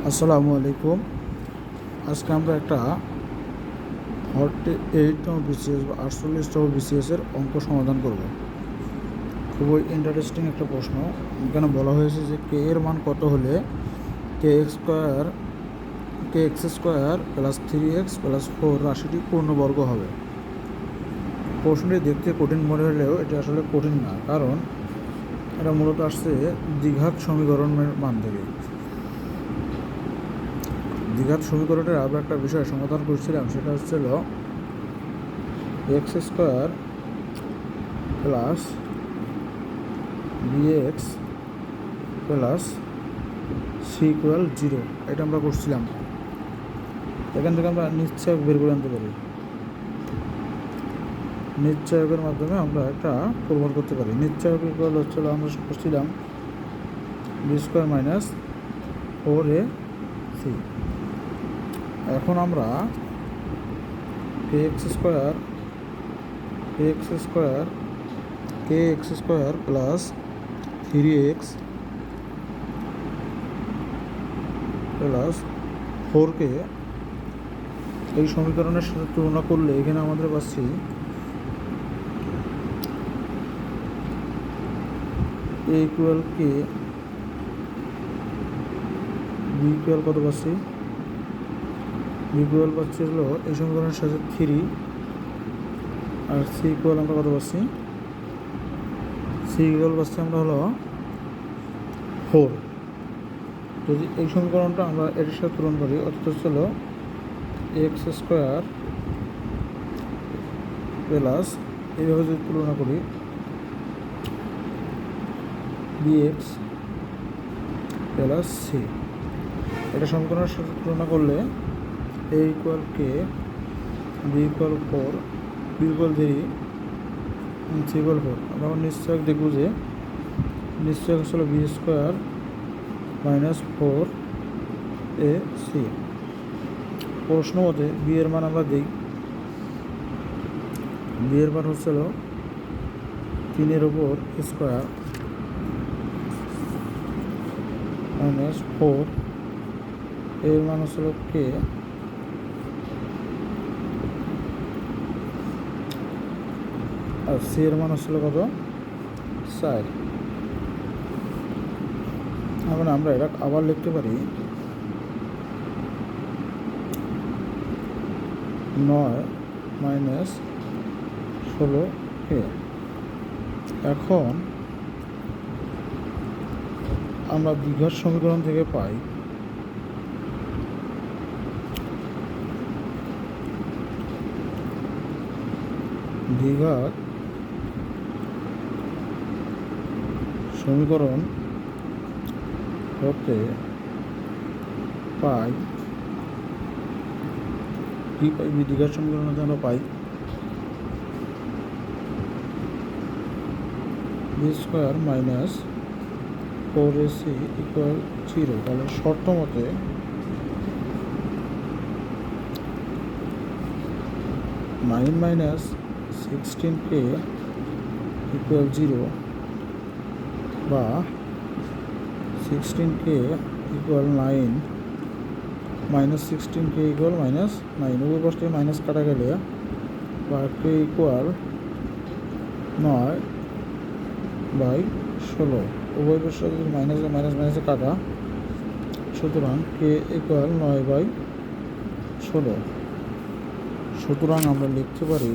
আসসালামু আলাইকুম। আজকে আমরা একটা 48তম বিসিএস বা 48তম বিসিএসের অঙ্ক সমাধান করব। খুবই ইন্টারেস্টিং একটা প্রশ্ন। এখানে বলা হয়েছে যে কে এর মান কত হলে k x square plus 3x plus 4 রাশিটি পূর্ণবর্গ হবে। প্রশ্নটি দেখতে কঠিন মনে হলেও এটা আসলে কঠিন না, কারণ এটা মূলত আসছে দ্বিঘাত সমীকরণের মান থেকে। দ্বিঘাত সমীকরণের আরও একটা বিষয় সমাধান করছিলাম, সেটা হচ্ছিল x square plus bx plus c equal 0। এটা আমরা করছিলাম। এখান থেকে আমরা নিশ্চয়ক বের করে আনতে পারি। নিশ্চয়কের মাধ্যমে আমরা একটা প্রমাণ করতে পারি। নিশ্চয়ক ইকুয়াল হচ্ছিল আমরা করছিলাম বি স্কোয়ার মাইনাস 4ac। এখন আমরা k x square plus 3x plus 4কে এই সমীকরণের সাথে তুলনা করলে এখানে আমাদের পাচ্ছি a equal k, b equal কত পাচ্ছি, বি ইকুয়াল পাচ্ছি হলো এই সমীকরণের সাথে 3, আর সি ইকুয়াল আমরা কত পাচ্ছি, সি ইকুয়াল পাচ্ছি আমরা হলো 4। যদি এই সমীকরণটা আমরা এর সাথে তুলনা করি, অর্থাৎ হলো এক্স স্কোয়ার প্লাস এইভাবে যদি তুলনা করি বিএক্স প্লাস সি, এটা সমীকরণের সাথে তুলনা করলে a equal k, b equal 4, b equal 3, c equal 4। আমরা নিশ্চয়ক দেখব যে নিশ্চয়ক হলো বি স্কোয়ার মাইনাস 4ac। প্রশ্ন মতে বি এর মান আমরা দিই। বি এর মান হচ্ছিল 3 স্কোয়ার মাইনাস 4, এর মান হচ্ছিল কে, আর সি এর মান হচ্ছিল কত, 4। এখন আমরা এটা আবার লিখতে পারি 9 মাইনাস 16a। এখন আমরা দ্বিঘাত সমীকরণ থেকে পাই দ্বিঘাত সমীকরণ হতে পাই কি পাই, দ্বিঘাত সমীকরণ হতে আমরা পাই b square minus 4ac equal 0। তাহলে শর্ত মতে নাইন মাইনাস 16k ইকুয়াল 0 বা 16k equal 9 minus 16k equal minus 9, উভয় পাশ থেকে মাইনাস কাটা গেলে বা কে ইকুয়াল 9/16, উভয় পাশে যদি মাইনাসে কাটা, সুতরাং কে ইকুয়াল 9/16। সুতরাং আমরা লিখতে পারি,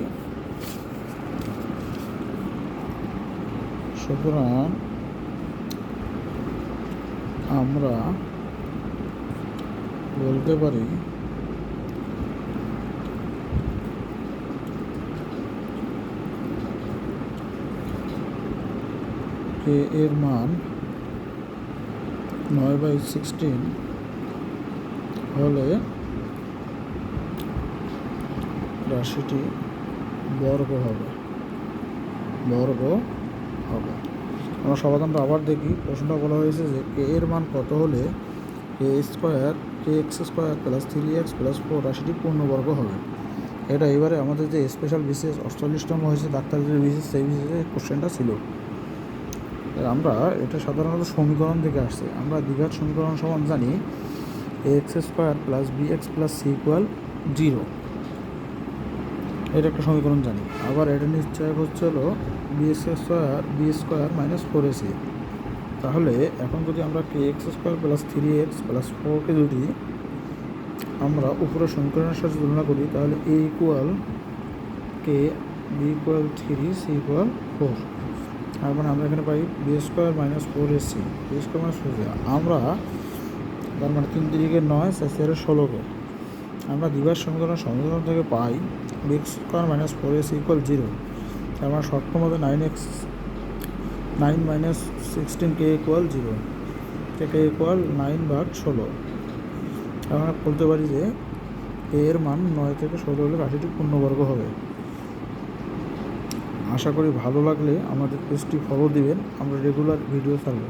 সুতরাং আমরা বলতে পারি কে এর মান 9/16 হলে রাশিটি বর্গ হবে। আমরা সমাধানটা আবার দেখি। প্রশ্নটা বলা হয়েছে যে কে এর মান কত হলে k x square plus 3x plus 4 রাশিটি পূর্ণবর্গ হবে। এটা এবারে আমাদের যে স্পেশাল বিসিএস 48তম হয়েছে ডাক্তারের যে বিসিএস, সেই বিসিএসের কোশ্চেনটা ছিল। আমরা এটা সাধারণত সমীকরণ থেকে আসছে। আমরা দ্বিঘাত সমীকরণ সমান জানি x square plus b x plus c equal 0। এটা একটা সমীকরণ জানি। আবার এটা নিশ্চয়ক হচ্ছে হলো বি স্কোয়ার মাইনাস 4ac। তাহলে এখন যদি আমরা k x square plus 3x plus 4কে যদি আমরা উপরের সমীকরণের সাথে তুলনা করি, তাহলে a equal k, b equal 3, c equal 4। তার মানে আমরা এখানে পাই b square minus 4ac, b square minus 4ac। আমরা তার মানে 3 3 9, 4 16কে আমরা দ্বিঘাত সমীকরণ থেকে পাই b square minus 4ac equal 0। তার মানে শর্ট ফর্ম হবে 9 মাইনাস 16কে ইকুয়াল 0, কে ইকুয়াল 9/16। আমরা বলতে পারি যে এর মান 9 থেকে 16 হলে রাশিটি পূর্ণবর্গ হবে। আশা করি ভালো লাগলে আমাদের পেজটি ফলো দিবেন, আমরা রেগুলার ভিডিও ছাড়ব।